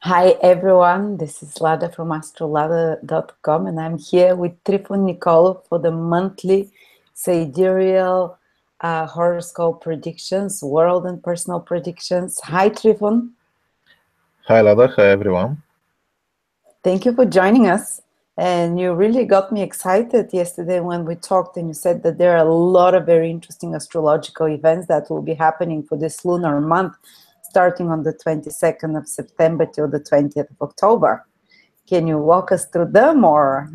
Hi everyone, this is Lada from Astrolada.com and I'm here with Trifon Nikolov for the monthly Sidereal Horoscope predictions, world and personal predictions. Hi Trifon. Hi Lada, hi everyone. Thank you for joining us. And you really got me excited yesterday when we talked and you said that there are a lot of very interesting astrological events that will be happening for this lunar month, starting on the 22nd of September till the 20th of October. Can you walk us through them or?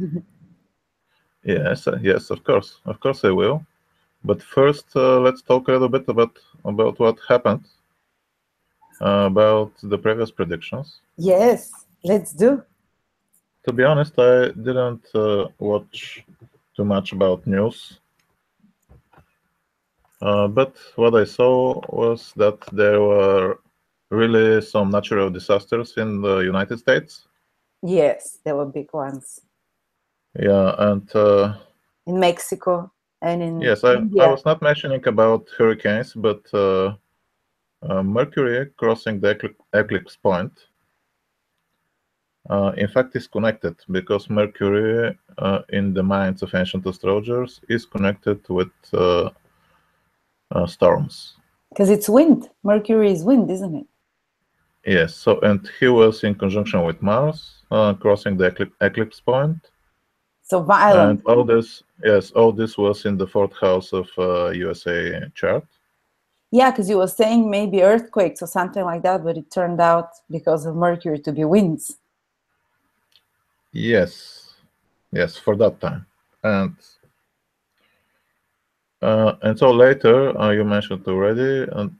Yes, of course I will. But first, let's talk a little bit about what happened, about the previous predictions. Yes, let's do. To be honest, I didn't watch too much about news, but what I saw was that there were really some natural disasters in the United States. Yes, there were big ones Yeah, and in Mexico and in yes, I India. was not mentioning about hurricanes, but Mercury crossing the eclipse point, in fact, is connected because Mercury, in the minds of ancient astrologers, is connected with storms. Because it's wind. Mercury is wind, isn't it? Yes, so and he was in conjunction with Mars, crossing the eclipse point, So violent. and all this, yes, all this was in the fourth house of USA chart. Yeah, because you were saying maybe earthquakes or something like that, but it turned out because of Mercury to be winds. Yes, yes, for that time, and and so later you mentioned already, and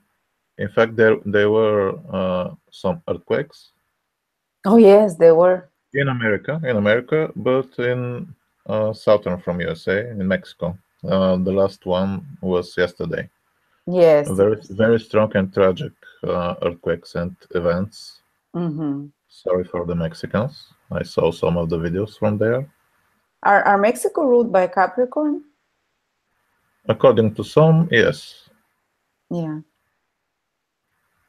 in fact there were some earthquakes Oh yes, they were. in America, but in southern from USA, in Mexico. The last one was yesterday. Yes, it was. Very strong and tragic earthquakes and events. Hmm. Sorry for the Mexicans. I saw some of the videos from there. Are Mexico ruled by Capricorn? According to some, yes. Yeah.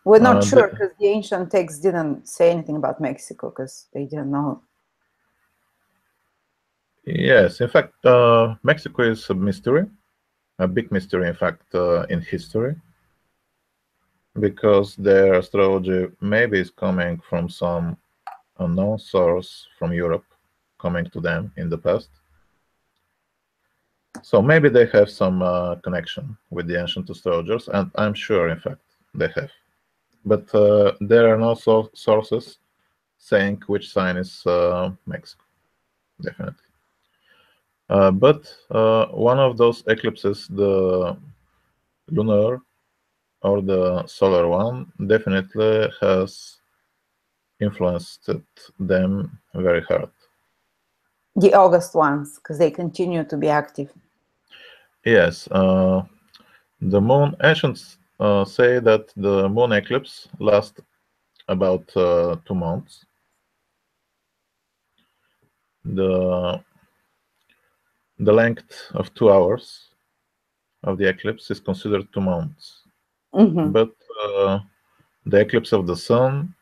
We're not sure The, because the ancient texts didn't say anything about Mexico because they didn't know. yes, in fact, Mexico is a mystery, a big mystery, in fact, in history, because their astrology maybe is coming from some unknown source from Europe coming to them in the past. So maybe they have some connection with the ancient astrologers, and I'm sure, in fact, they have. But there are no sources saying which sign is Mexico, definitely. But one of those eclipses, the lunar or the solar one, definitely has influenced them very hard. The August ones, because they continue to be active. Yes, the moon ancients say that the moon eclipse lasts about 2 months. The the length of 2 hours of the eclipse is considered 2 months. Hmm. But the eclipse of the sun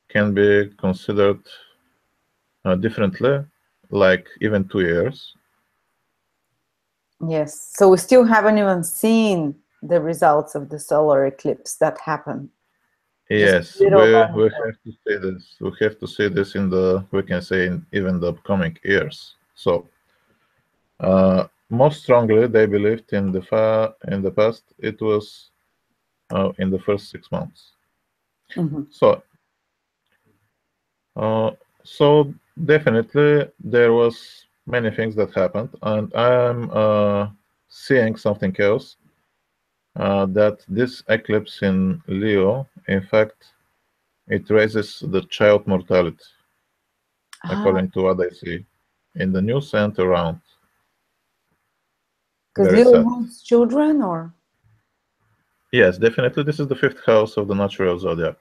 can be considered differently, like even 2 years. Yes. So we still haven't even seen the results of the solar eclipse that happened. Just Yes, little by we little. have to see this. We have to see this in the, we can say, in even the upcoming years. So most strongly they believed in the past it was in the first 6 months. Hmm. So uh, so definitely there was many things that happened, and I'm seeing something else, that this eclipse in Leo, in fact, it raises the child mortality, Ah, according to what I see in the news and around. because Very Leo sad. rules children, or Yes, definitely. This is the fifth house of the natural zodiac.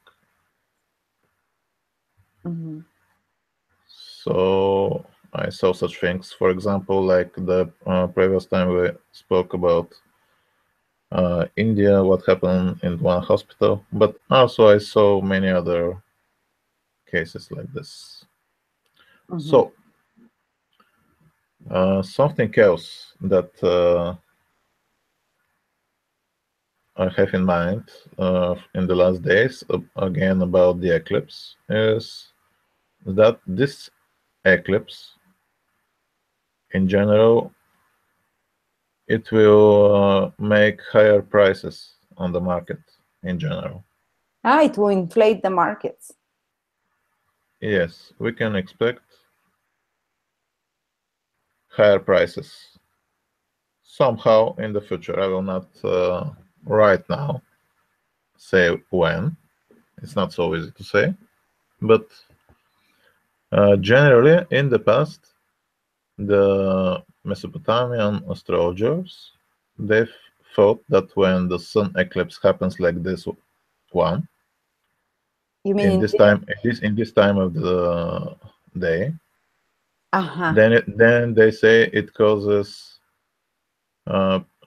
hmm. So I saw such things. For example, like the previous time we spoke about India, what happened in one hospital, but also I saw many other cases like this. Mm-hmm. So, something else that I have in mind in the last days, again about the eclipse, is that this eclipse, in general, it will make higher prices on the market in general. It will inflate the markets. Yes, we can expect higher prices somehow in the future. I will not right now say when. It's not so easy to say. But generally, in the past, the Mesopotamian astrologers, they thought that when the sun eclipse happens like this one, You mean in this time of the day, then they say it causes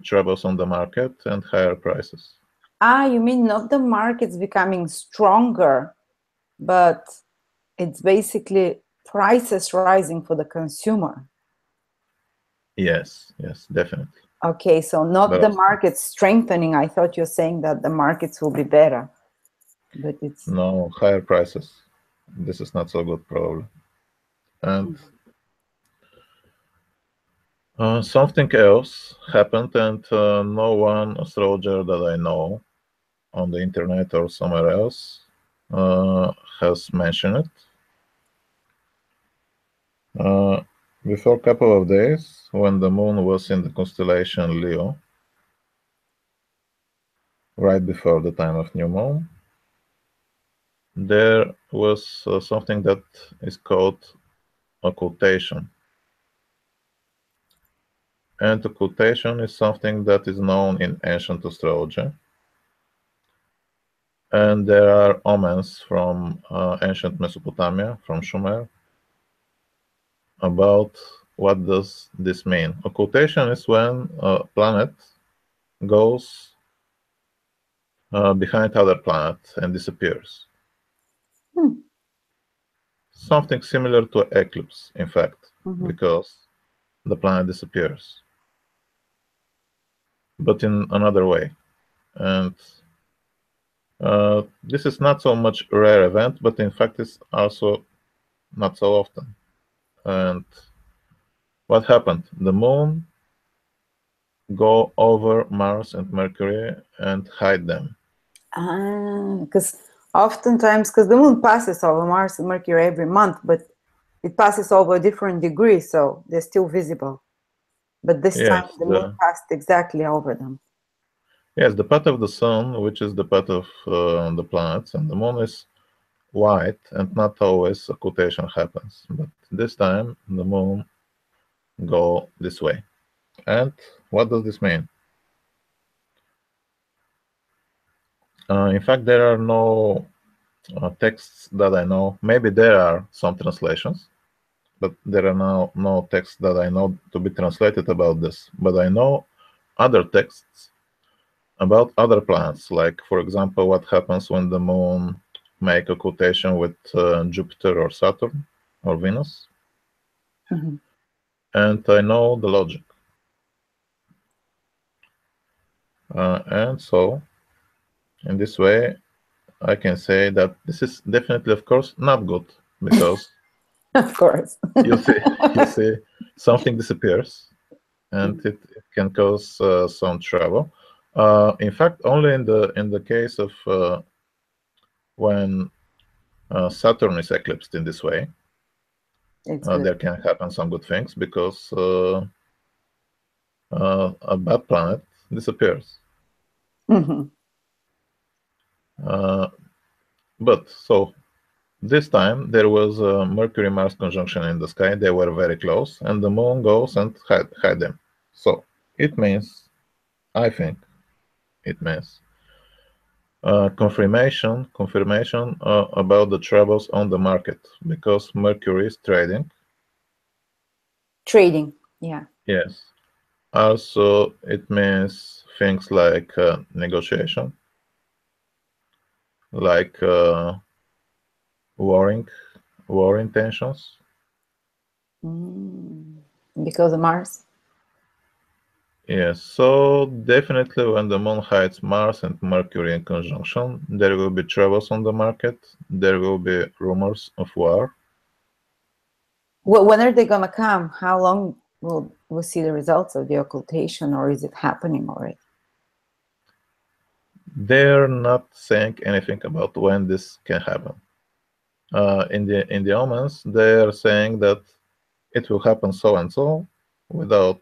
troubles on the market and higher prices. You mean not the markets becoming stronger, but it's basically prices rising for the consumer. Yes, yes, definitely. Okay, so not the markets strengthening. I thought you're saying that the markets will be better, but it's no higher prices. This is not so good, probably. And something else happened, and no one astrologer that I know on the internet or somewhere else has mentioned it. Before a couple of days, when the moon was in the constellation Leo, right before the time of new moon, there was something that is called occultation. And occultation is something that is known in ancient astrology. And there are omens from ancient Mesopotamia, from Sumer, about what does this mean. Occultation is when a planet goes behind other planet and disappears. Something similar to eclipse, in fact, because the planet disappears, but in another way. And this is not so much a rare event, but in fact it's also not so often. And what happened? The moon go over Mars and Mercury and hide them. Because oftentimes, because the moon passes over Mars and Mercury every month, but it passes over different degrees, so they're still visible. But this time, the moon passed exactly over them. Yes, the path of the sun, which is the path of the planets, and the moon is white, and not always occultation happens. But this time, the moon go this way. And what does this mean? In fact, there are no texts that I know. Maybe there are some translations, but there are no texts that I know to be translated about this. But I know other texts about other planets, like, for example, what happens when the moon make occultation with Jupiter or Saturn or Venus. And I know the logic. And so, in this way, I can say that this is definitely, of course, not good, because of course you see something disappears, and it can cause some trouble. In fact, only in the case of when Saturn is eclipsed in this way, there can happen some good things, because a bad planet disappears. But so this time there was a Mercury-Mars conjunction in the sky. They were very close, and the moon goes and hide them. So it means, I think, it means confirmation about the troubles on the market, because Mercury is trading. Yeah. Yes. Also, it means things like negotiation, like war war intentions. Because of Mars? Yes, so definitely when the moon hides Mars and Mercury in conjunction, there will be troubles on the market. There will be rumors of war. Well, when are they going to come? How long will we see the results of the occultation, or is it happening already? They're not saying anything about when this can happen. In the omens, they are saying that it will happen so and so, without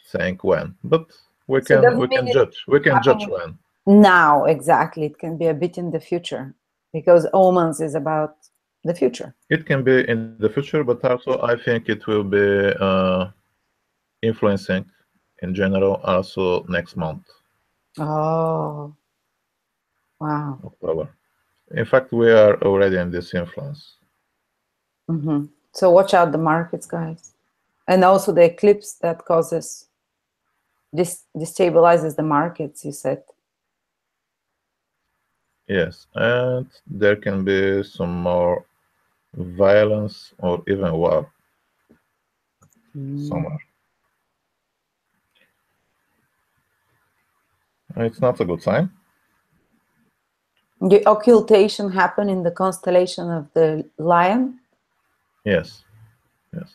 saying when. But we So it can doesn't mean it's judge. We can judge happening when. now, exactly. It can be a bit in the future, because omens is about the future. It can be in the future, but also I think it will be influencing in general also next month. Oh, wow. October. In fact, we are already in this influence. So watch out the markets, guys. And also the eclipse that causes destabilizes the markets, you said. Yes, and there can be some more violence or even war somewhere. It's not a good sign. The occultation happened in the constellation of the Lion? Yes, yes.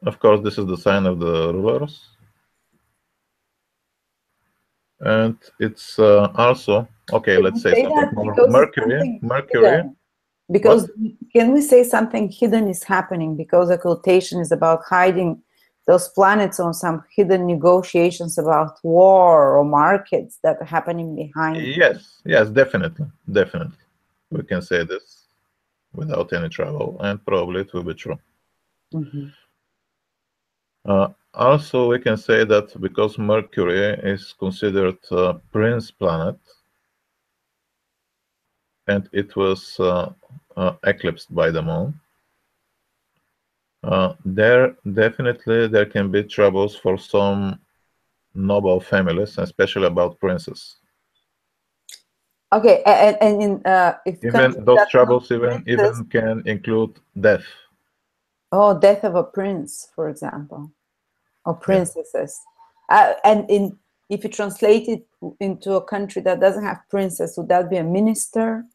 Of course, this is the sign of the rulers. And it's also, okay, Can let's we say say something that more. because it's Mercury, something Mercury. hidden? Because What? can we say something hidden is happening, because occultation is about hiding those planets on some hidden negotiations about war or markets that are happening behind? Yes, yes, definitely, definitely. We can say this without any trouble, and probably it will be true. Also, we can say that because Mercury is considered a prince planet, and it was eclipsed by the moon, there can be troubles for some noble families, especially about princes. Okay, and in if countries Even those that troubles princes, even can include death. oh, death of a prince, for example, or Yeah. princesses, and in if you translate it into a country that doesn't have princes, would that be a minister?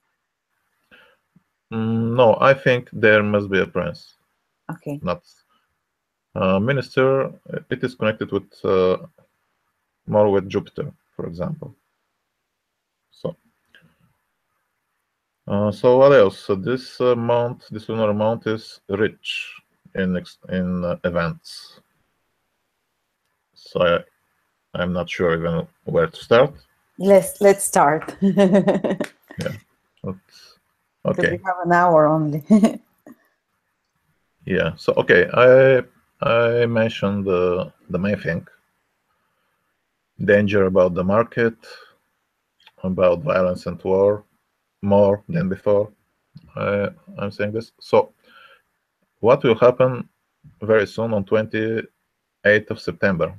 No, I think there must be a prince. Okay. Not minister. It is connected with more with Jupiter, for example. So. So what else? So this month, this lunar month is rich in events. So I'm not sure even where to start. Let's start. Yeah. Okay. We have an hour only. Yeah. So okay, I mentioned the main thing. Danger about the market, about violence and war, more than before. I'm saying this. So what will happen very soon on 28th of September?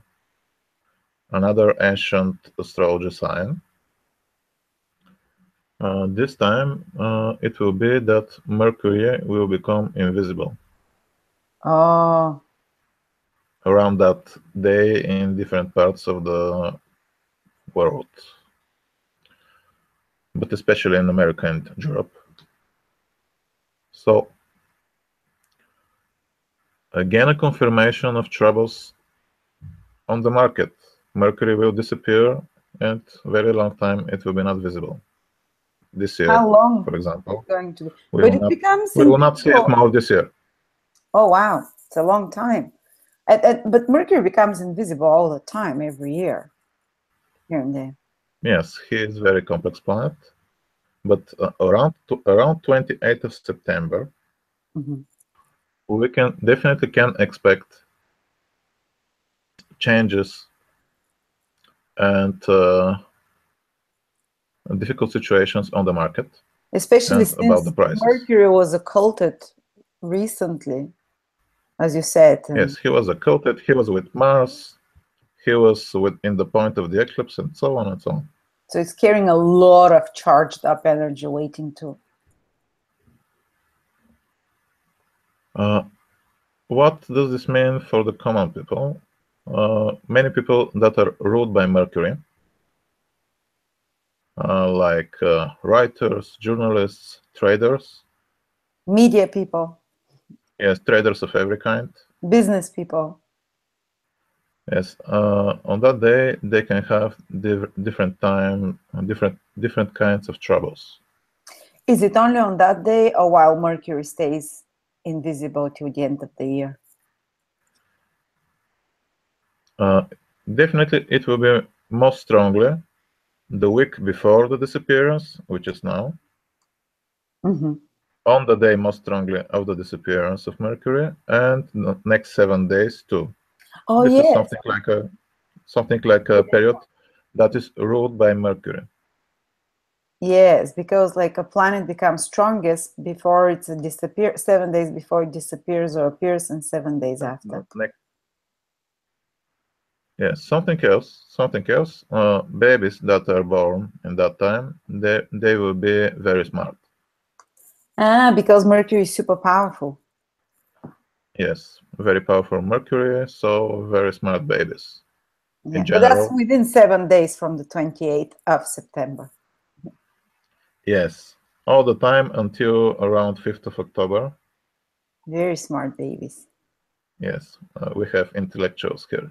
Another ancient astrology sign. This time it will be that Mercury will become invisible. Oh. Around that day in different parts of the world, but especially in America and Europe. So again, a confirmation of troubles on the market. Mercury will disappear, and very long time it will be not visible. This year, How long for example, it's going to be? we But will it not becomes we will not see it invisible. more this year. Oh wow, it's a long time. But Mercury becomes invisible all the time, every year, here and there. Yes, he is a very complex planet, but around 28th of September, we can definitely expect changes and difficult situations on the market, Especially and about the since prices. Mercury was occulted recently, as you said. Yes, he was occulted. He was with Mars. He was in the point of the eclipse, and so on and so on. So it's carrying a lot of charged up energy waiting to What does this mean for the common people? Many people that are ruled by Mercury, like writers, journalists, traders. Media people, Yes, traders of every kind. business people. Yes, on that day they can have different kinds of troubles. Is it only on that day or while Mercury stays invisible till the end of the year? Definitely, it will be most strongly the week before the disappearance, which is now. Mm-hmm. On the day most strongly of the disappearance of Mercury, and the next 7 days too. Oh, This is yes. something like a period that is ruled by Mercury. Yes, because like a planet becomes strongest before it disappears, 7 days before it disappears or appears, and 7 days after. Yes, something else. Babies that are born in that time, they will be very smart. Because Mercury is super powerful. Yes, very powerful Mercury, so very smart babies Yeah, in but that's general. within 7 days from the 28th of September. Yes, all the time until around 5th of October. Very smart babies. Yes, we have intellectuals here.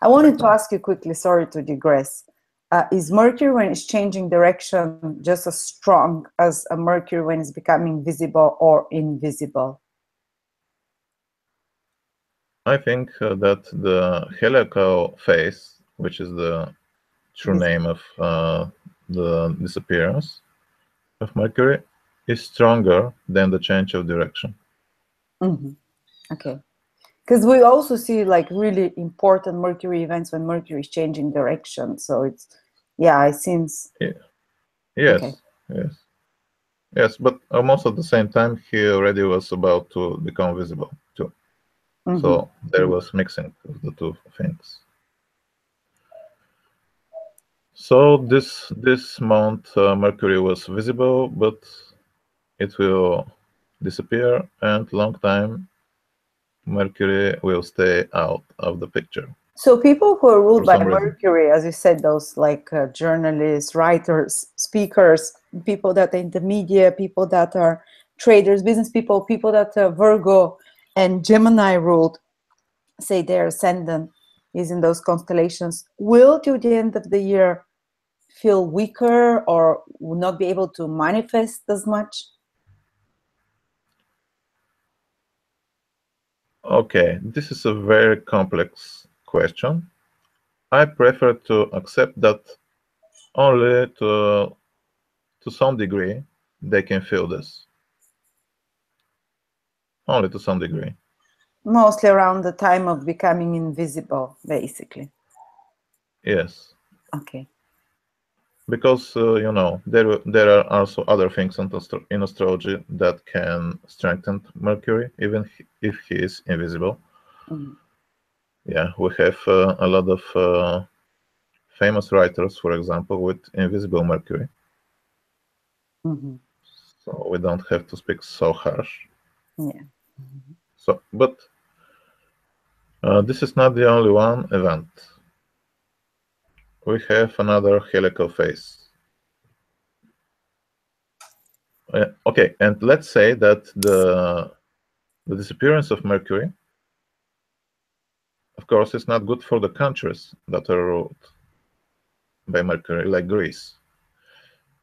I wanted to ask you quickly, sorry to digress. Is Mercury when it's changing direction just as strong as a Mercury when it's becoming visible or invisible? I think that the heliacal phase, which is the true name of the disappearance of Mercury, is stronger than the change of direction. Mm-hmm. Okay. Because we also see like really important Mercury events when Mercury is changing direction. So it's, yeah, it seems. Yeah. Yes, Okay. yes, yes. But almost at the same time, he already was about to become visible too. Mm-hmm. So there was mixing of the two things. So this month Mercury was visible, but it will disappear, and long time Mercury will stay out of the picture. So people who are ruled For by some reason. Mercury, as you said, those like journalists, writers, speakers, people that are in the media, people that are traders, business people, people that are Virgo and Gemini ruled, say their ascendant is in those constellations, will till the end of the year feel weaker or will not be able to manifest as much? Okay, this is a very complex question. I prefer to accept that only to some degree they can feel this. Only to some degree. Mostly around the time of becoming invisible, basically. Yes. Okay. Because there are also other things in astrology that can strengthen Mercury, even if he is invisible. Mm-hmm. Yeah, we have a lot of famous writers, for example, with invisible Mercury. Mm-hmm. So we don't have to speak so harsh. Yeah. So, but this is not the only one event. We have another heliacal phase. Okay, and let's say that the disappearance of Mercury, of course, is not good for the countries that are ruled by Mercury, like Greece.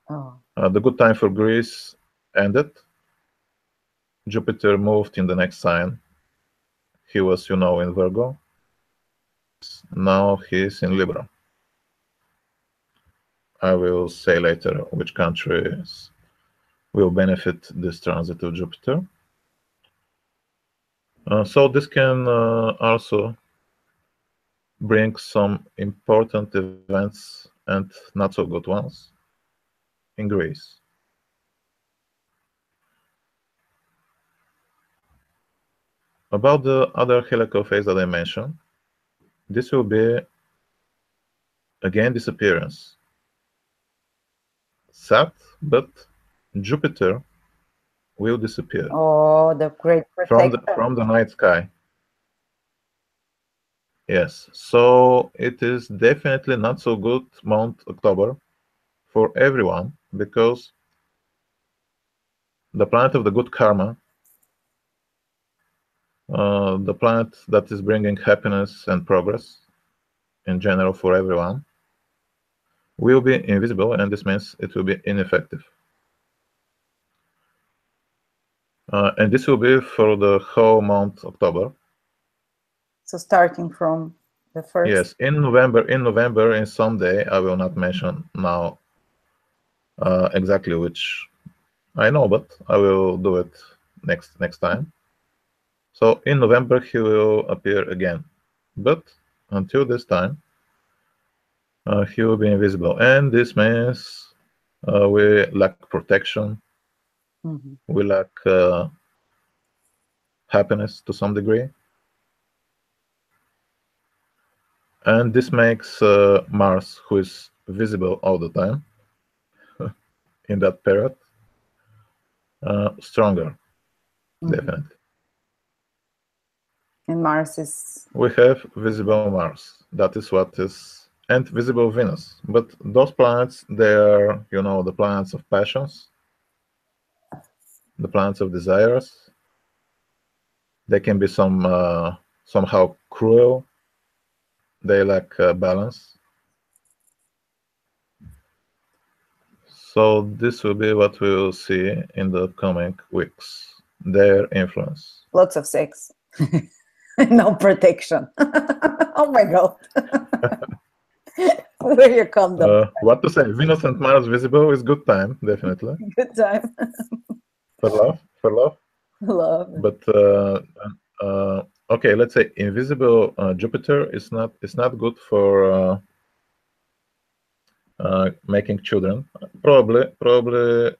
Oh. The good time for Greece ended. Jupiter moved in the next sign. He was, in Virgo. Now he's in Libra. I will say later which countries will benefit this transit of Jupiter. So this can also bring some important events and not so good ones in Greece. About the other heliacal phase that I mentioned, this will be again disappearance. Sad, but Jupiter will disappear. Oh, the great protection. From the night sky. Yes, so it is definitely not so good month October for everyone, because the planet of the good karma, the planet that is bringing happiness and progress in general for everyone, will be invisible, and this means it will be ineffective. And this will be for the whole month October. So starting from the first. Yes, in November, in some day, I will not mention now exactly which I know, but I will do it next time. So in November he will appear again, but until this time he will be invisible, and this means we lack protection, we lack happiness to some degree, and this makes Mars, who is visible all the time in that period, stronger, definitely. And Mars is... We have visible Mars. That is what is... And visible Venus. But those planets, they are, the planets of passions, the planets of desires. They can be somehow cruel. They lack balance. So this will be what we will see in the coming weeks. Their influence. Lots of sex. No protection. Oh my God. Where you condom? What to say? Venus and Mars visible is good time, definitely. Good time. For love. Love. But okay, let's say invisible Jupiter is not good for making children. Probably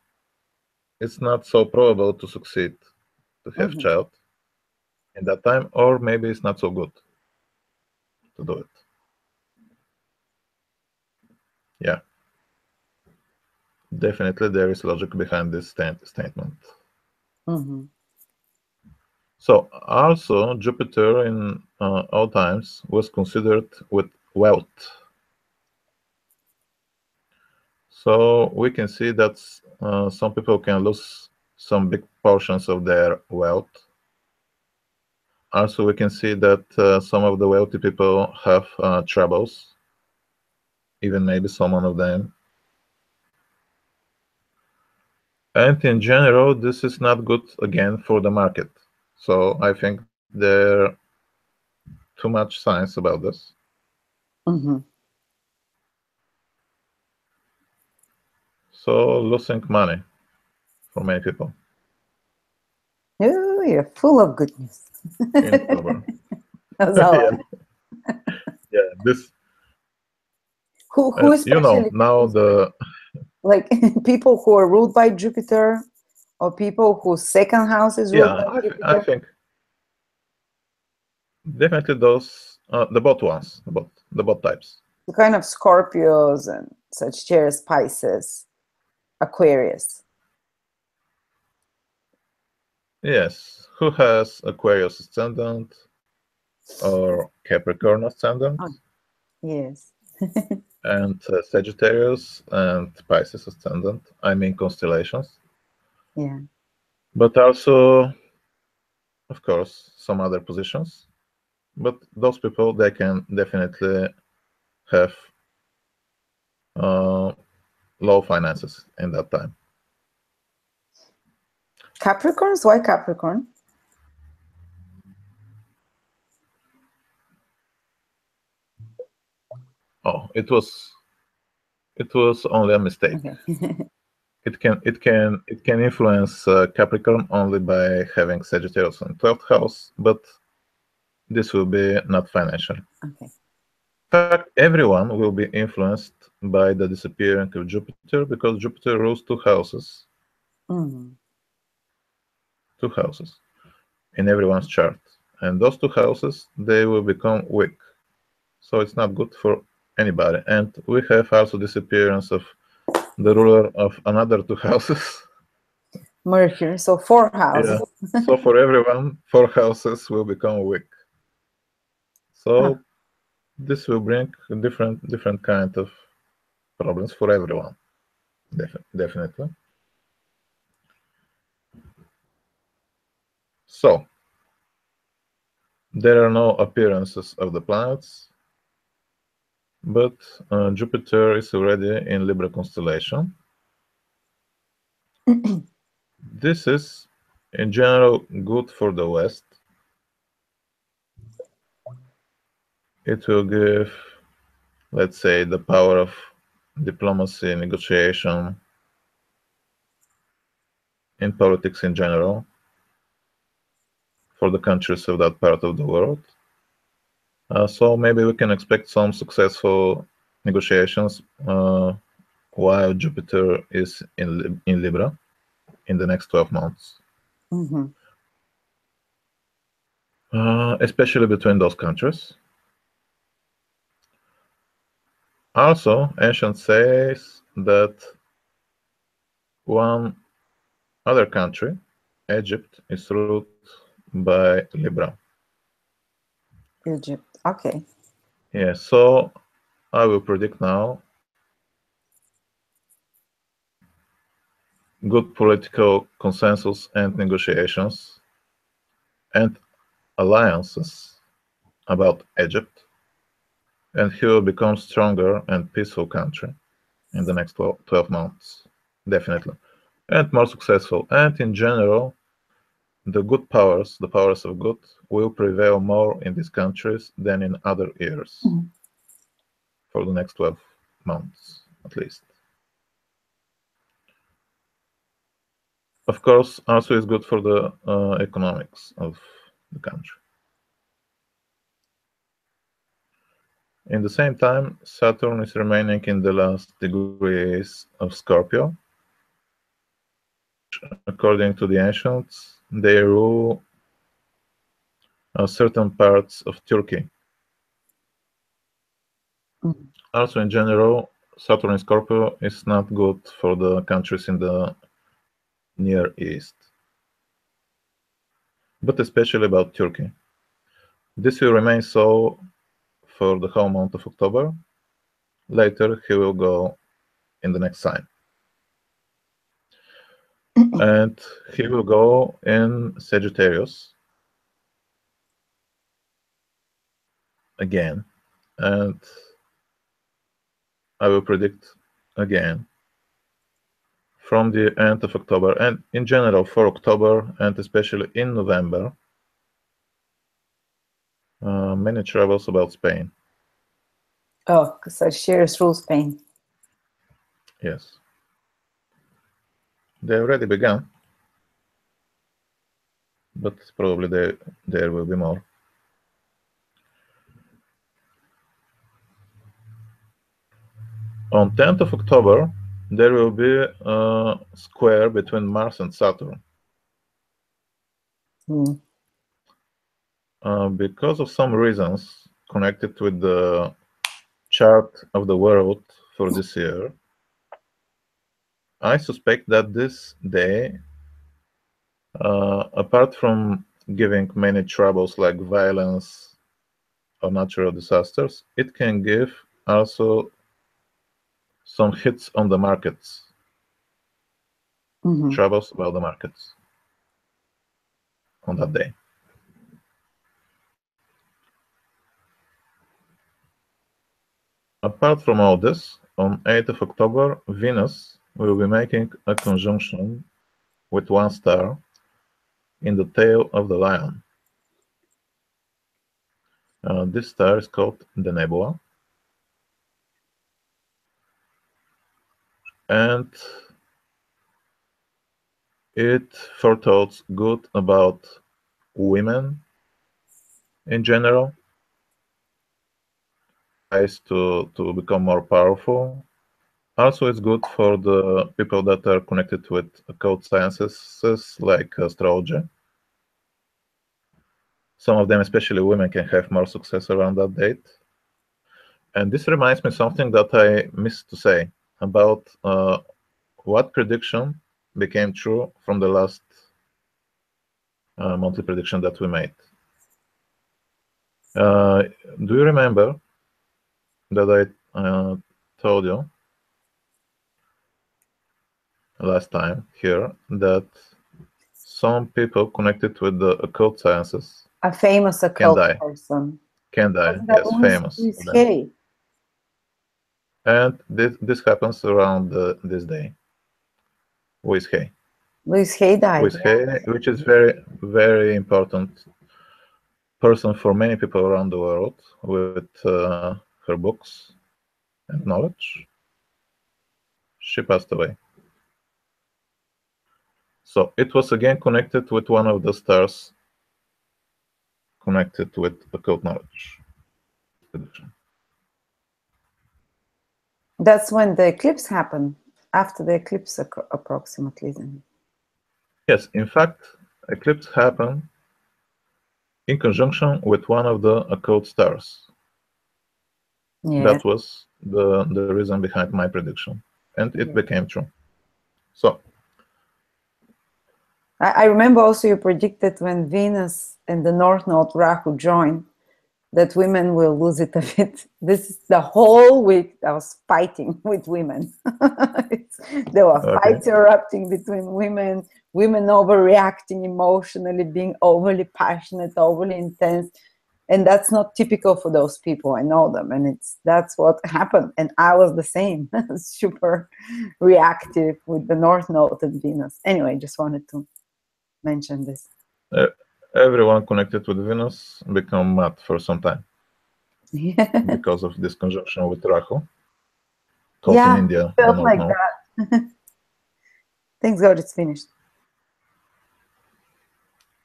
it's not so probable to succeed to have child in that time, or maybe it's not so good to do it. Yeah, definitely there is logic behind this statement. So also Jupiter in all times was considered with wealth. So we can see that some people can lose some big portions of their wealth. Also, we can see that some of the wealthy people have troubles, even maybe some of them. And in general, this is not good, again, for the market. So I think there are too much science about this. So losing money for many people. Oh, you're full of good news. In October. Yeah, this. Who especially, now the... like people who are ruled by Jupiter, or people whose second house is ruled by Jupiter? I think definitely those, the both ones, the both types. The kind of Scorpios and Sagittarius, Pisces, Aquarius. Yes, who has Aquarius ascendant or Capricorn ascendant? Yes. And Sagittarius and Pisces ascendant. I mean constellations. Yeah. But also, of course, some other positions. But those people, they can definitely have low finances in that time. Capricorns? Why Capricorn? Oh, it was only a mistake. Okay. It can influence Capricorn only by having Sagittarius in 12th house, but this will be not financial. Okay. In fact, everyone will be influenced by the disappearing of Jupiter, because Jupiter rules two houses. Two houses in everyone's chart, and those two houses, they will become weak. So it's not good for anybody. And we have also disappearance of the ruler of another two houses. Mercury, so 4 houses. Yeah. So for everyone, 4 houses will become weak. So this will bring different kind of problems for everyone. Definitely. So there are no appearances of the planets, but Jupiter is already in Libra constellation. This is, in general, good for the West. It will give, let's say, the power of diplomacy, negotiation, in politics in general, for the countries of that part of the world. So maybe we can expect some successful negotiations while Jupiter is in Libra in the next 12 months. Mm-hmm. Especially between those countries. Also, ancient says that one other country, Egypt, is ruled by Libra. Egypt, okay. Yeah, so I will predict now good political consensus and negotiations and alliances about Egypt, and he will become stronger and peaceful country in the next 12 months, definitely, and more successful. And in general, the good powers, the powers of good, will prevail more in these countries than in other years for the next 12 months, at least. Of course, also is good for the economics of the country. In the same time, Saturn is remaining in the last degrees of Scorpio, which, according to the ancients, they rule certain parts of Turkey. Mm-hmm. Also, in general, Saturn in Scorpio is not good for the countries in the Near East, but especially about Turkey. This will remain so for the whole month of October. Later, he will go in the next sign. And he will go in Sagittarius again. And I will predict again from the end of October, and in general for October, and especially in November, many travels about Spain. Oh, because Sagittarius rules Spain. Yes. They already began, but probably there will be more. On 10th of October, there will be a square between Mars and Saturn. Mm. Because of some reasons connected with the chart of the world for this year, I suspect that this day, apart from giving many troubles like violence or natural disasters, it can give also some hits on the markets, Mm-hmm. troubles about the markets on that day. Apart from all this, on 8th of October, Venus will be making a conjunction with one star in the tail of the lion. This star is called the nebula, and it foretells good about women in general, ways to become more powerful. Also, it's good for the people that are connected with occult sciences like astrology. Some of them, especially women, can have more success around that date. And this reminds me something that I missed to say about what prediction became true from the last monthly prediction that we made. Do you remember that I told you last time here that some people connected with the occult sciences A famous can occult die? person. Can die, Wasn't that yes, famous. Louis Hay? And this happens around this day. Louis Hay. Louis Hay died. Louis Hay, which is very, very important person for many people around the world with her books and knowledge. She passed away. So it was again connected with one of the stars connected with occult knowledge. That's when the eclipse happened, after the eclipse approximately, isn't it? Yes, in fact, eclipse happened in conjunction with one of the occult stars. Yeah. That was the reason behind my prediction, and it became true. So I remember also you predicted when Venus and the North Node Rahu join, that women will lose it a bit. This is the whole week I was fighting with women. There were fights erupting between women, women overreacting emotionally, being overly passionate, overly intense. And that's not typical for those people. I know them, and that's what happened. And I was the same, super reactive with the North Node and Venus. Anyway, just wanted to mention this. Everyone connected with Venus become mad for some time. Yeah. Because of this conjunction with Rahu. Yeah, in India, felt like that. Thanks God it's finished.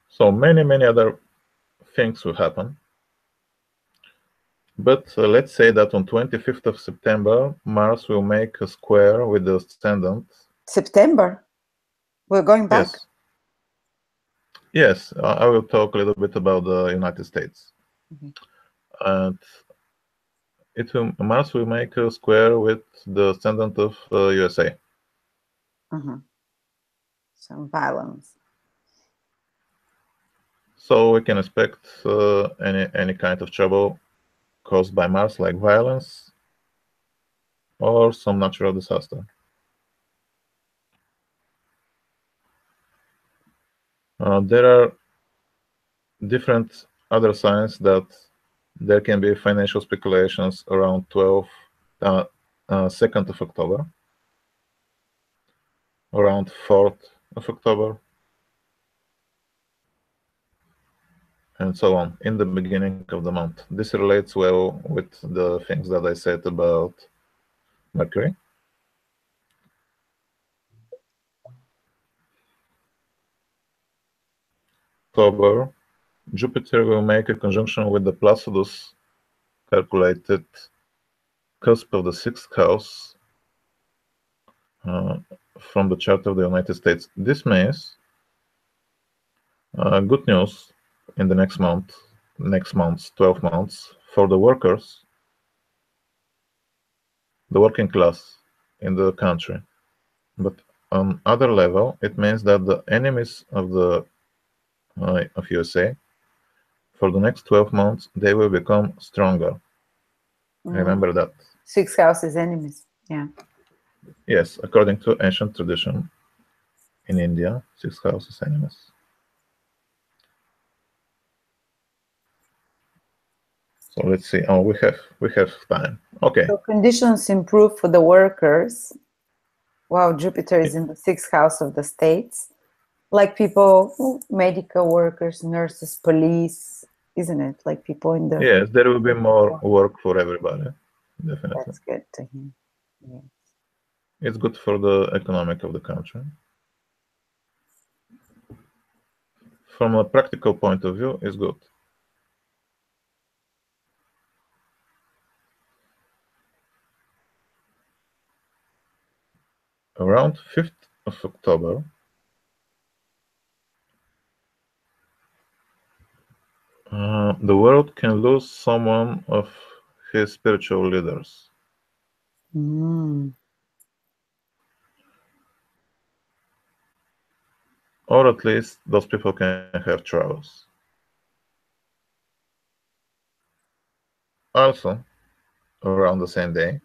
So many other things will happen. But let's say that on 25th of September, Mars will make a square with the ascendant. September? We're going back? Yes, I will talk a little bit about the United States. And Mars will make a square with the ascendant of USA. Some violence. So we can expect any kind of trouble caused by Mars, like violence or some natural disaster. There are different other signs that there can be financial speculations around 2nd of October, around 4th of October, and so on, in the beginning of the month. This relates well with the things that I said about Mercury. October, Jupiter will make a conjunction with the Placidus calculated cusp of the 6th house from the chart of the United States. This means good news in the next month's 12 months for the workers, the working class in the country. But on other level, it means that the enemies of USA for the next 12 months, they will become stronger. Remember that. 6th house is enemies. Yeah. Yes, according to ancient tradition in India, 6th house is enemies. So let's see. Oh, we have time. Okay. So conditions improve for the workers. Wow, Jupiter is in the 6th house of the states. Like people, medical workers, nurses, police, isn't it? Like people in the... Yes, there will be more work for everybody. Definitely. That's good to hear. Yeah. It's good for the economic of the country. From a practical point of view, it's good. Around 5th of October, the world can lose someone of his spiritual leaders. or at least those people can have troubles. Also, around the same day,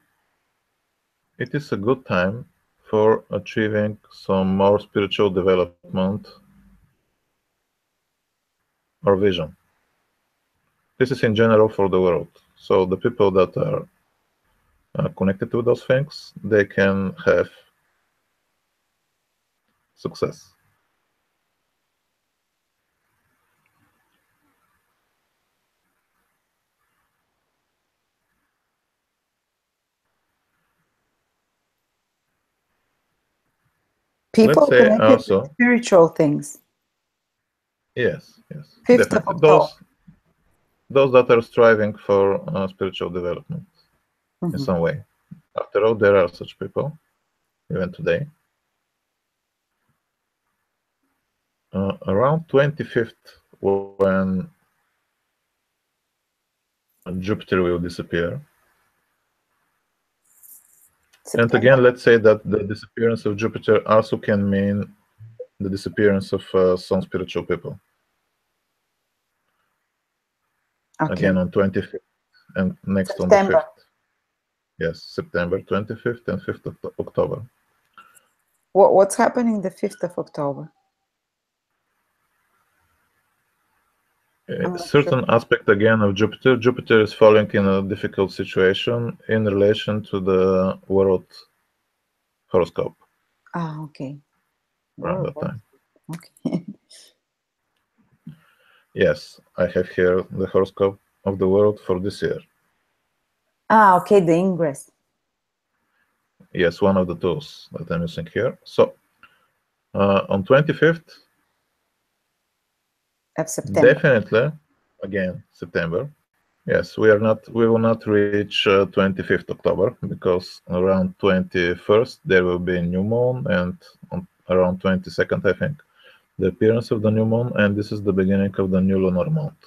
it is a good time for achieving some more spiritual development or vision. This is in general for the world. So the people that are connected to those things, they can have success. People Let's say connected with also, spiritual things. yes, 5th of definitely. October. Those that are striving for spiritual development in Mm-hmm. some way. After all, there are such people, even today. Around 25th, when Jupiter will disappear. And September. again, let's say that the disappearance of Jupiter also can mean the disappearance of some spiritual people. Okay. Again, on 25th and next on the September. 5th. Yes, September 25th and 5th of October. What's happening the 5th of October? I'm A not sure. certain aspect again of Jupiter. Jupiter is falling in a difficult situation in relation to the world horoscope Ah, okay. around World. that time. Okay. Yes, I have here the horoscope of the world for this year. Ah, okay, the ingress. Yes, one of the tools that I'm using here. So on 25th, Of September. definitely, again, September. Yes, we will not reach 25th October because around 21st there will be a new moon, and on around 22nd, I think, the appearance of the new moon, and this is the beginning of the new lunar month.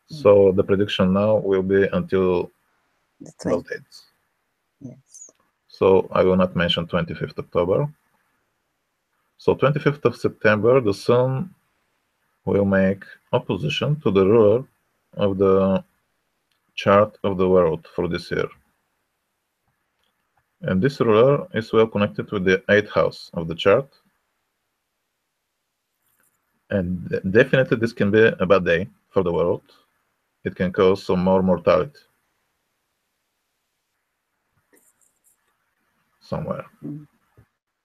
So the prediction now will be until The those 20th. dates. Yes. So I will not mention 25th October. So 25th of September, the Sun will make opposition to the ruler of the chart of the world for this year. And this ruler is well connected with the 8th house of the chart. And definitely this can be a bad day for the world. It can cause some more mortality somewhere.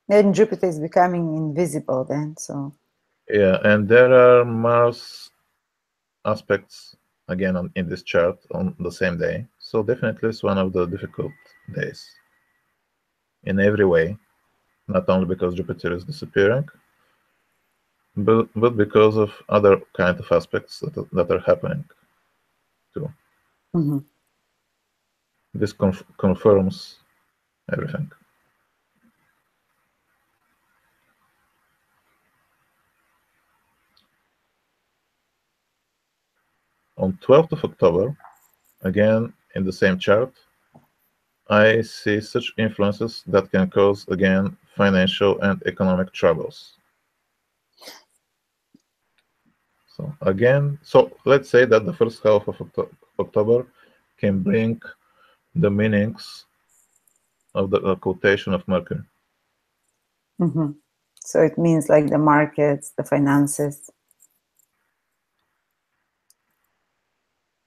Then Jupiter is becoming invisible then, so. Yeah, and there are Mars aspects again in this chart on the same day. So definitely it's one of the difficult days in every way, not only because Jupiter is disappearing, but because of other kind of aspects that are happening too. Mm-hmm. This confirms everything. On 12th of October, again in the same chart, I see such influences that can cause again financial and economic troubles. So again, so let's say that the first half of October can bring the meanings of the quotation of Mercury. Mm-hmm. So it means like the markets, the finances.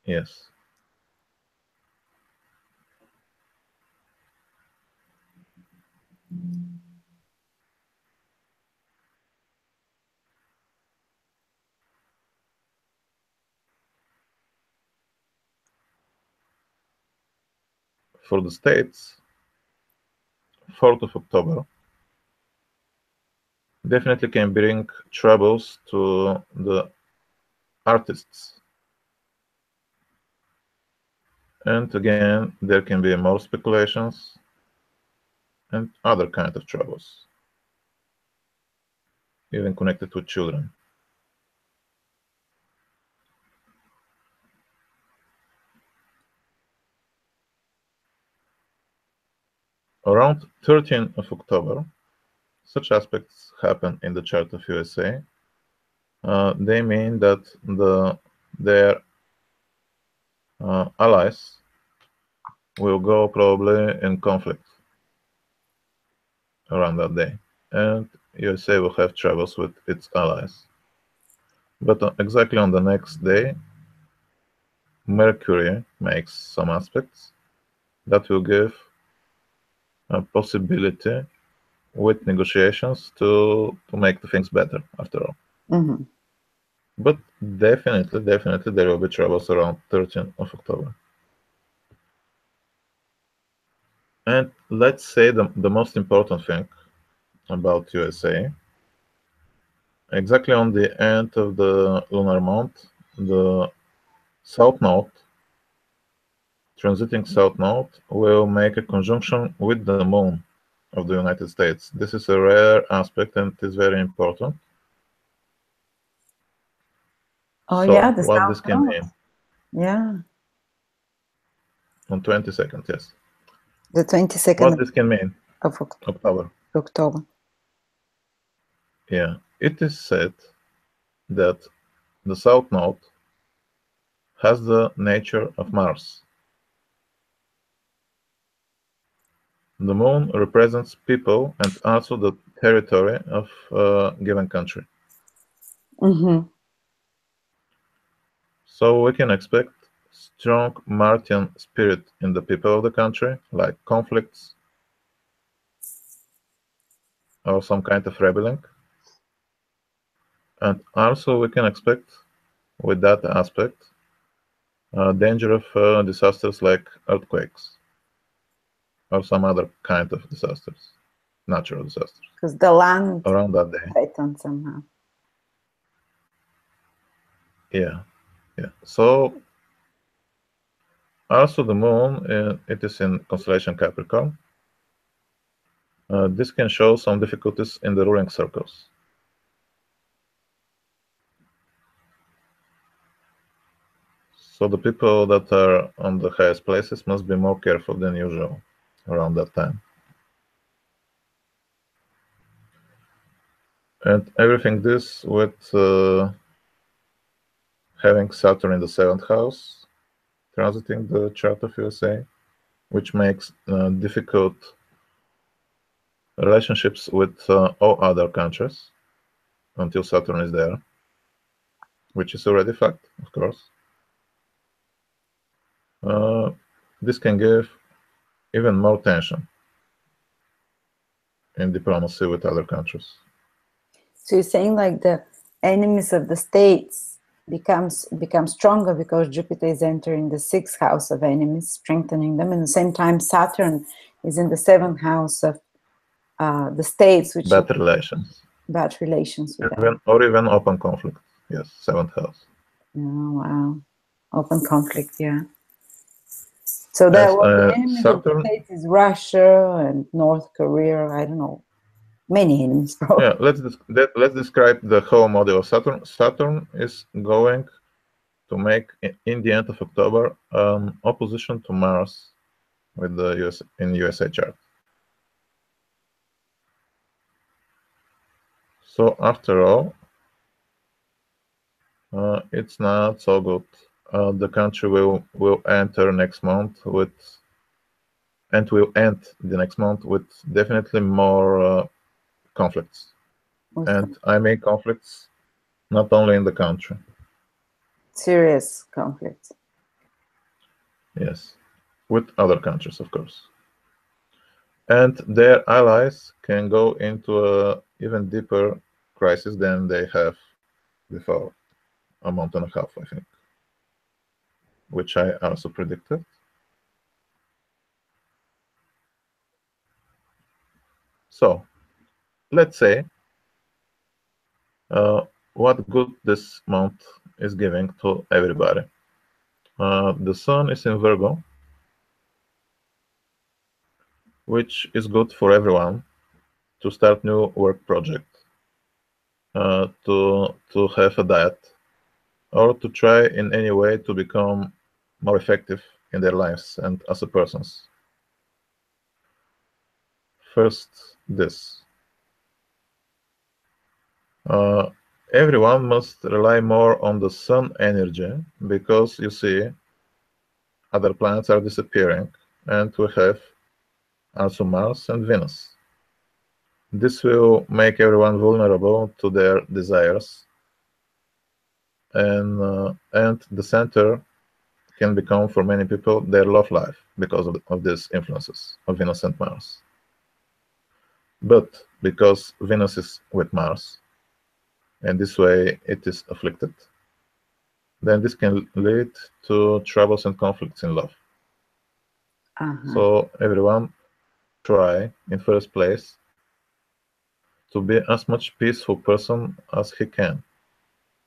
Yes. For the States, 4th of October definitely can bring troubles to the artists. And again, there can be more speculations and other kind of troubles, even connected with children. Around 13th of October, such aspects happen in the chart of USA they mean that their allies will go probably in conflict around that day, and USA will have troubles with its allies. But exactly on the next day, Mercury makes some aspects that will give a possibility with negotiations to make the things better after all. Mm-hmm. But definitely there will be troubles around 13th of October. And let's say the most important thing about USA, exactly on the end of the lunar month, the South Node, transiting South Node, will make a conjunction with the Moon of the United States. This is a rare aspect and it is very important. Oh, So, yeah, the what South this can Node. mean? Yeah, On 22nd, yes. the 22nd What this can mean? of October. October. Yeah, it is said that the South Node has the nature of Mars. The Moon represents people and also the territory of a given country. Mm-hmm. So we can expect strong Martian spirit in the people of the country, like conflicts or some kind of rebelling. And also we can expect, with that aspect, danger of disasters like earthquakes or some other kind of disasters, natural disasters, Because the land around that day. threatened somehow. Yeah, yeah. So also the Moon, it is in constellation Capricorn. This can show some difficulties in the ruling circles. So the people that are on the highest places must be more careful than usual around that time. And everything this with having Saturn in the 7th house, transiting the chart of USA, which makes difficult relationships with all other countries until Saturn is there, which is already fact, of course. This can give even more tension in diplomacy with other countries. So you're saying like the enemies of the states become stronger because Jupiter is entering the 6th house of enemies, strengthening them. And at the same time, Saturn is in the 7th house of the states, which Bad relations. bad relations with them. Or even open conflict. Yes, 7th house. Oh, wow. Open conflict, yeah. So that the enemies of the Saturn. states is Russia and North Korea. I don't know, many enemies, probably. Yeah, let's describe the whole model of Saturn. Saturn is going to make in the end of October opposition to Mars with the USA chart. So after all, it's not so good. The country will enter next month with, and will end the next month with definitely more conflicts. And I mean conflicts not only in the country. Serious conflicts. Yes, with other countries, of course. And their allies can go into a even deeper crisis than they have before a month and a half, I think, which I also predicted. So let's say what good this month is giving to everybody. The sun is in Virgo, which is good for everyone to start new work project, to have a diet, or to try in any way to become more effective in their lives and as a persons. First, this. everyone must rely more on the sun energy because you see other planets are disappearing and we have also Mars and Venus. This will make everyone vulnerable to their desires, and the center can become for many people their love life because of these influences of Venus and Mars. But because Venus is with Mars, and this way it is afflicted, then this can lead to troubles and conflicts in love. So everyone try, in first place, to be as much peaceful person as he can.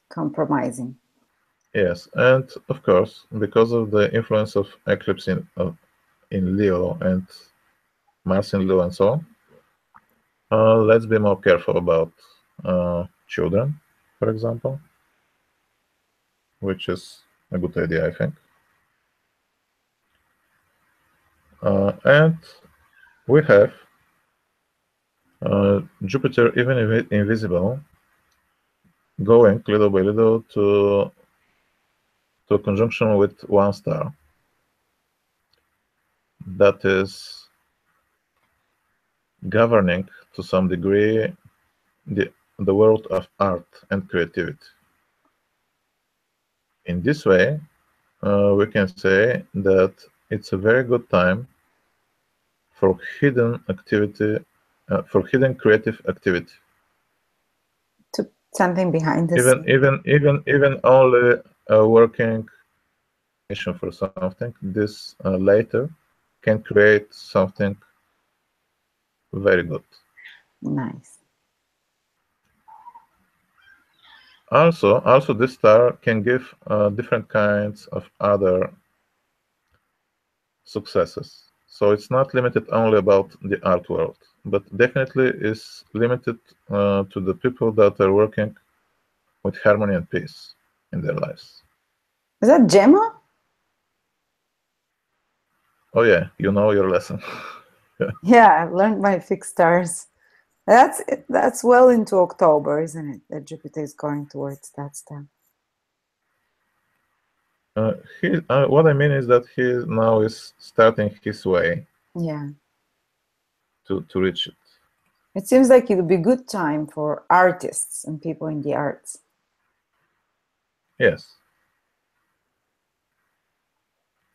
Compromising. Yes, and of course, because of the influence of eclipse in Leo and Mars in Leo and so on, let's be more careful about children, for example, which is a good idea, I think. And we have Jupiter, even invisible, going little by little to conjunction with one star. That is governing to some degree the world of art and creativity. In this way, we can say that it's a very good time for hidden activity, for hidden creative activity. To something behind the even only working for something, this later can create something very good. Nice. Also, this star can give different kinds of other successes. So it's not limited only about the art world, but definitely is limited to the people that are working with harmony and peace in their lives. Is that Gemma? Oh yeah, you know your lesson. Yeah, I've learned my fixed stars. That's well into October, isn't it? That Jupiter is going towards that star. What I mean is that he now is starting his way. Yeah. To reach it. It seems like it would be a good time for artists and people in the arts. Yes.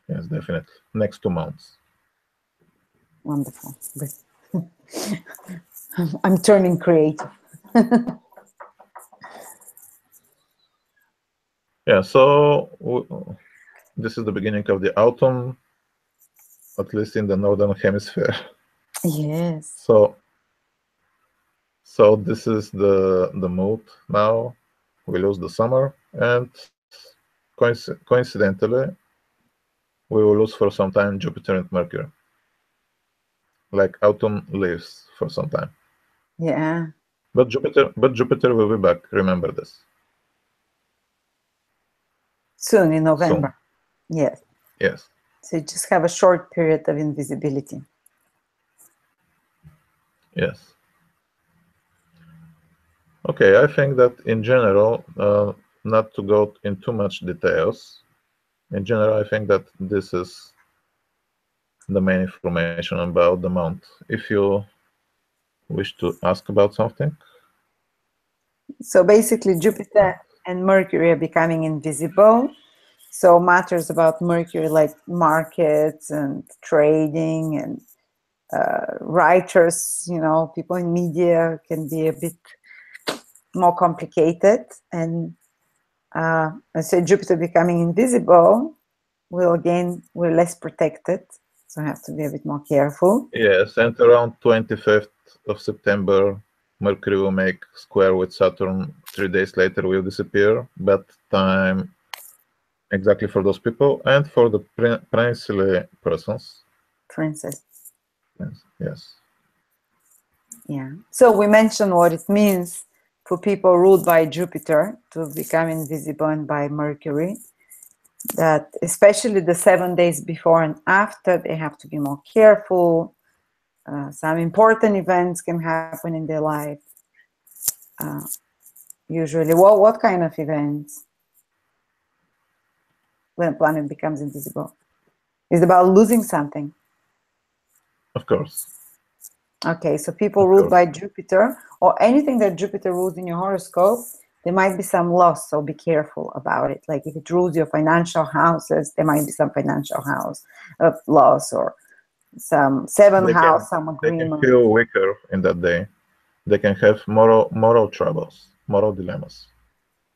Yes, definitely. Next 2 months. Wonderful. I'm turning creative. Yeah, so this is the beginning of the autumn, at least in the northern hemisphere. Yes. So this is the mood now. We lose the summer, and coincidentally, we will lose for some time Jupiter and Mercury. Like autumn leaves for some time. Yeah. But Jupiter will be back. Remember this. Soon in November. Soon. Yes. Yes. So you just have a short period of invisibility. Yes. Okay, I think that in general, not to go in too much details, in general, I think that this is the main information about the month. If you wish to ask about something. So basically, Jupiter and Mercury are becoming invisible. So matters about Mercury, like markets and trading and writers, people in media, can be a bit more complicated. And I said Jupiter becoming invisible, we're less protected. So I have to be a bit more careful. Yes, and around 25th of September, Mercury will make square with Saturn. 3 days later will disappear. Bad time exactly for those people and for the princely persons. Princess. Yes. Yeah. So we mentioned what it means for people ruled by Jupiter to become invisible and by Mercury. That especially the 7 days before and after, they have to be more careful. Some important events can happen in their life. usually? What kind of events when a planet becomes invisible? Is it about losing something? Of course. Okay, so people ruled by Jupiter, or anything that Jupiter rules in your horoscope, there might be some loss, so be careful about it. Like if it rules your financial houses, there might be some financial house loss, or some seventh house, some agreement. They can feel weaker in that day. They can have moral troubles, moral dilemmas.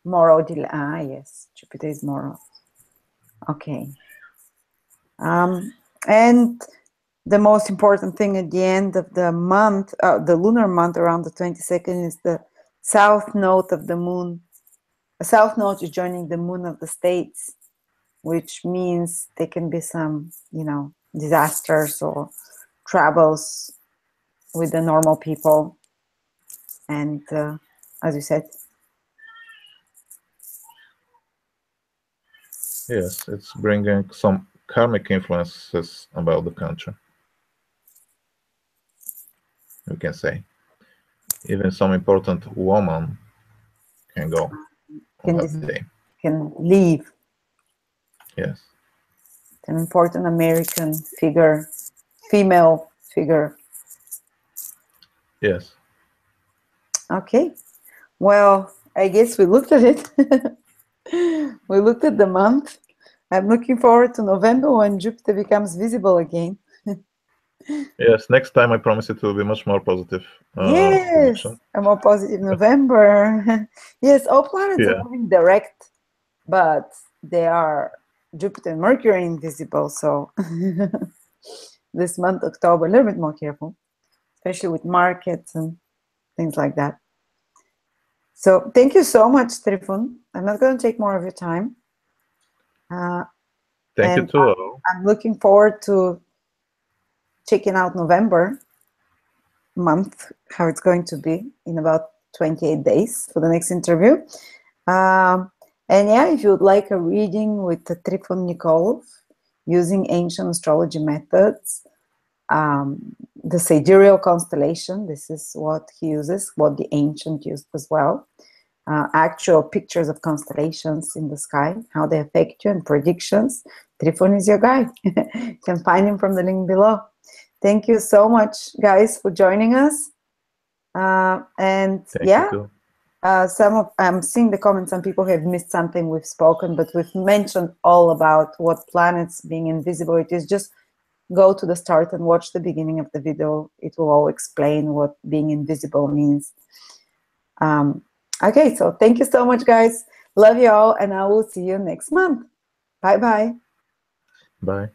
Yes, Jupiter is moral. Okay. And the most important thing at the end of the month, the lunar month around the 22nd, is the south node of the moon. A south node is joining the moon of the states, which means there can be some, disasters or troubles with the normal people. And as you said, yes, it's bringing some karmic influences about the country, we can say. Even some important woman can go on that day. Can leave. Yes. An important American figure, female figure. Yes. Okay. Well, I guess we looked at it. We looked at the month. I'm looking forward to November when Jupiter becomes visible again. Yes, next time I promise it will be much more positive. Yes, a more positive November. Yes, all planets are moving direct, but they are Jupiter and Mercury invisible. So this month, October, a little bit more careful, especially with markets and things like that. So thank you so much, Trifon. I'm not going to take more of your time. Thank you too. I'm looking forward to checking out November month, how it's going to be in about 28 days for the next interview. And yeah, if you would like a reading with the Trifon Nikolov using ancient astrology methods, the sidereal constellation, this is what he uses, what the ancient used as well. Actual pictures of constellations in the sky, how they affect you, and predictions. Trifon is your guide. You can find him from the link below. Thank you so much, guys, for joining us. And Thank you too. I'm seeing the comments. Some people have missed something we've spoken, but we've mentioned all about what planets being invisible it is. Just go to the start and watch the beginning of the video. It will all explain what being invisible means. Okay, so thank you so much, guys. Love you all, and I will see you next month. Bye-bye. Bye.